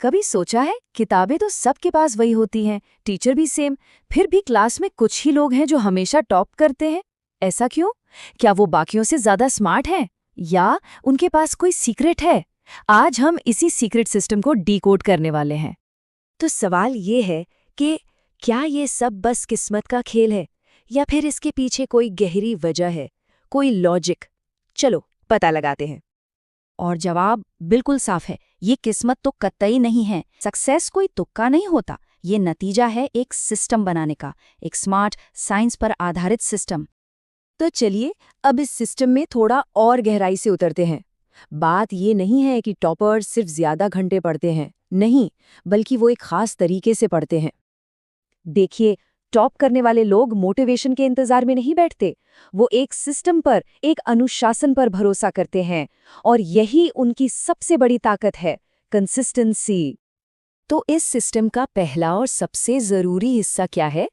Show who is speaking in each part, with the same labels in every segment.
Speaker 1: कभी सोचा है, किताबें तो सबके पास वही होती हैं, टीचर भी सेम, फिर भी क्लास में कुछ ही लोग हैं जो हमेशा टॉप करते हैं। ऐसा क्यों? क्या वो बाकियों से ज्यादा स्मार्ट हैं? या उनके पास कोई सीक्रेट है? आज हम इसी सीक्रेट सिस्टम को डीकोड करने वाले हैं। तो सवाल ये है कि क्या ये सब बस किस्मत का खेल है, या फिर इसके पीछे कोई गहरी वजह है, कोई लॉजिक? चलो पता लगाते हैं। और जवाब बिल्कुल साफ है, ये किस्मत तो कतई नहीं है। सक्सेस कोई तुक्का नहीं होता, ये नतीजा है एक सिस्टम बनाने का, एक स्मार्ट, साइंस पर आधारित सिस्टम। तो चलिए अब इस सिस्टम में थोड़ा और गहराई से उतरते हैं। बात ये नहीं है कि टॉपर्स सिर्फ ज्यादा घंटे पढ़ते हैं, नहीं, बल्कि वो एक खास तरीके से पढ़ते हैं। देखिए, टॉप करने वाले लोग मोटिवेशन के इंतजार में नहीं बैठते, वो एक सिस्टम पर, एक अनुशासन पर भरोसा करते हैं, और यही उनकी सबसे बड़ी ताकत है, कंसिस्टेंसी। तो इस सिस्टम का पहला और सबसे जरूरी हिस्सा क्या है?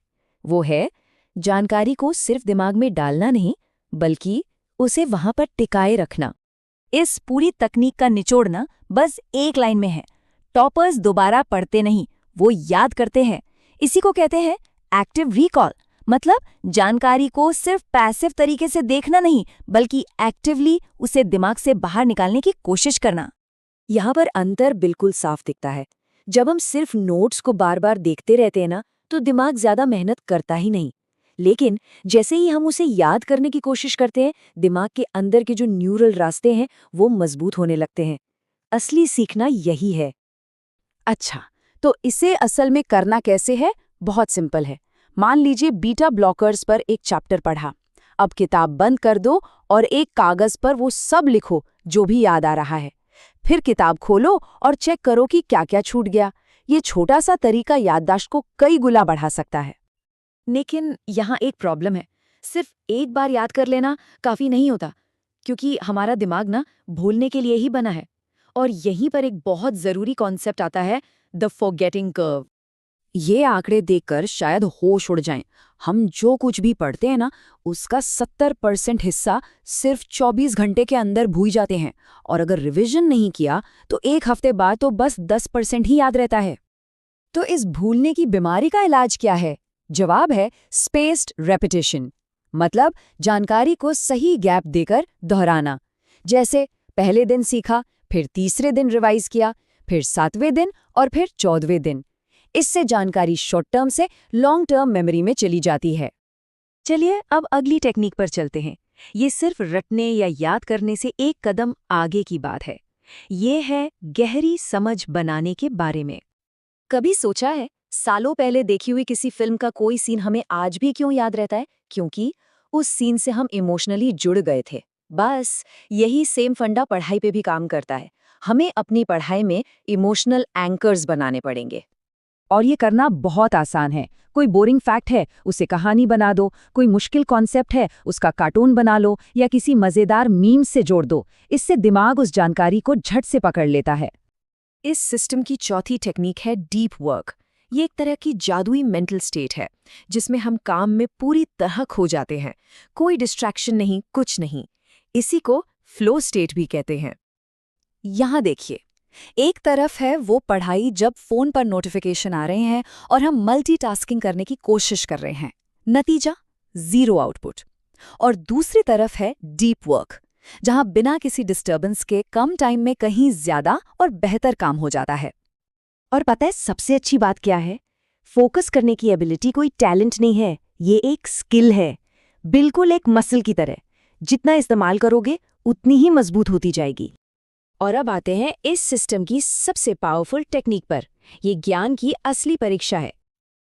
Speaker 1: वो है जानकारी को सिर्फ दिमाग में डालना नहीं, बल्कि उसे वहां पर टिकाए रखना। इस पूरी तकनीक का निचोड़ना बस एक लाइन में है। टॉपर्स दोबारा पढ़ते नहीं, वो याद करते हैं। इसी को कहते हैं एक्टिव रिकॉल। मतलब जानकारी को सिर्फ पैसिव तरीके से देखना नहीं, बल्कि एक्टिवली उसे दिमाग से बाहर निकालने की कोशिश करना। यहाँ पर अंतर बिल्कुल साफ दिखता है। जब हम सिर्फ नोट्स को बार बार देखते रहते हैं ना, तो दिमाग ज्यादा मेहनत करता ही नहीं। लेकिन जैसे ही हम उसे याद करने की कोशिश करते हैं, दिमाग के अंदर के जो न्यूरल रास्ते हैं वो मजबूत होने लगते हैं। असली सीखना यही है। अच्छा, तो इसे असल में करना कैसे है? बहुत सिंपल है। मान लीजिए बीटा ब्लॉकर्स पर एक चैप्टर पढ़ा। अब किताब बंद कर दो और एक कागज पर वो सब लिखो जो भी याद आ रहा है। फिर किताब खोलो और चेक करो कि क्या क्या छूट गया। ये छोटा सा तरीका याददाश्त को कई गुना बढ़ा सकता है। लेकिन यहाँ एक प्रॉब्लम है, सिर्फ एक बार याद कर लेना काफी नहीं होता, क्योंकि हमारा दिमाग ना भूलने के लिए ही बना है। और यहीं पर एक बहुत जरूरी कॉन्सेप्ट आता है, द फॉरगेटिंग कर्व। ये आंकड़े देखकर शायद होश उड़ जाएं। हम जो कुछ भी पढ़ते हैं ना, उसका 70% हिस्सा सिर्फ 24 घंटे के अंदर भूल जाते हैं, और अगर रिवीजन नहीं किया तो एक हफ्ते बाद तो बस 10% ही याद रहता है। तो इस भूलने की बीमारी का इलाज क्या है? जवाब है स्पेस्ड रेपिटेशन। मतलब जानकारी को सही गैप देकर दोहराना। जैसे पहले दिन सीखा, फिर तीसरे दिन रिवाइज किया, फिर 7वें दिन और फिर 14वें दिन। इससे जानकारी शॉर्ट टर्म से लॉन्ग टर्म मेमोरी में चली जाती है। चलिए अब अगली टेक्निक पर चलते हैं। ये सिर्फ रटने या याद करने से एक कदम आगे की बात है। ये है गहरी समझ बनाने के बारे में। कभी सोचा है, सालों पहले देखी हुई किसी फिल्म का कोई सीन हमें आज भी क्यों याद रहता है? क्योंकि उस सीन से हम इमोशनली जुड़ गए थे। बस यही सेम फंडा पढ़ाई पे भी काम करता है। हमें अपनी पढ़ाई में इमोशनल एंकर्स बनाने पड़ेंगे। और ये करना बहुत आसान है। कोई बोरिंग फैक्ट है, उसे कहानी बना दो। कोई मुश्किल कॉन्सेप्ट है, उसका कार्टून बना लो या किसी मजेदार मीम से जोड़ दो। इससे दिमाग उस जानकारी को झट से पकड़ लेता है। इस सिस्टम की चौथी टेक्निक है डीप वर्क। ये एक तरह की जादुई मेंटल स्टेट है, जिसमें हम काम में पूरी तरह खो जाते हैं। कोई डिस्ट्रैक्शन नहीं, कुछ नहीं। इसी को फ्लो स्टेट भी कहते हैं। यहाँ देखिए, एक तरफ है वो पढ़ाई जब फोन पर नोटिफिकेशन आ रहे हैं और हम मल्टीटास्किंग करने की कोशिश कर रहे हैं, नतीजा जीरो आउटपुट। और दूसरी तरफ है डीप वर्क, जहां बिना किसी डिस्टर्बेंस के कम टाइम में कहीं ज्यादा और बेहतर काम हो जाता है। और पता है सबसे अच्छी बात क्या है? फोकस करने की एबिलिटी कोई टैलेंट नहीं है, ये एक स्किल है, बिल्कुल एक मसल की तरह। जितना इस्तेमाल करोगे उतनी ही मजबूत होती जाएगी। और अब आते हैं इस सिस्टम की सबसे पावरफुल टेक्निक पर। ये ज्ञान की असली परीक्षा है।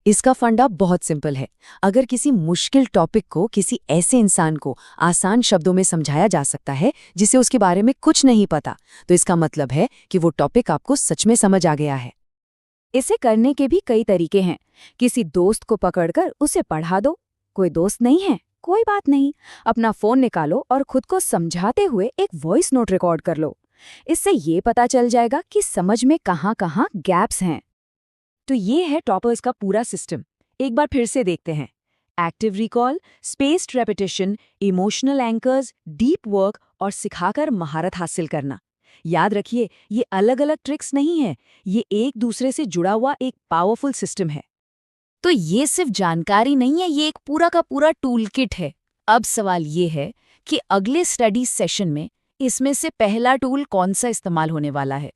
Speaker 1: इसका फंडा बहुत सिंपल है। अगर किसी मुश्किल टॉपिक को किसी ऐसे इंसान को आसान शब्दों में समझाया जा सकता है जिसे उसके बारे में कुछ नहीं पता, तो इसका मतलब है कि वो टॉपिक आपको सच में समझ आ गया है। इसे करने के भी कई तरीके हैं। किसी दोस्त को पकड़कर उसे पढ़ा दो। कोई दोस्त नहीं है, कोई बात नहीं, अपना फोन निकालो और खुद को समझाते हुए एक वॉइस नोट रिकॉर्ड कर लो। इससे ये पता चल जाएगा कि समझ में कहाँ-कहाँ गैप्स हैं। तो ये है टॉपर्स का पूरा सिस्टम। एक बार फिर से देखते हैं। Active recall, spaced repetition, emotional anchors, deep work और सिखाकर महारत हासिल करना। याद रखिए, ये अलग-अलग ट्रिक्स नहीं है, ये एक दूसरे से जुड़ा हुआ एक पावरफुल सिस्टम है। तो ये सिर्फ जानकारी नहीं है, ये एक पूरा का पूरा टूल किट है। अब सवाल ये है कि अगले स्टडी सेशन में इसमें से पहला टूल कौन सा इस्तेमाल होने वाला है।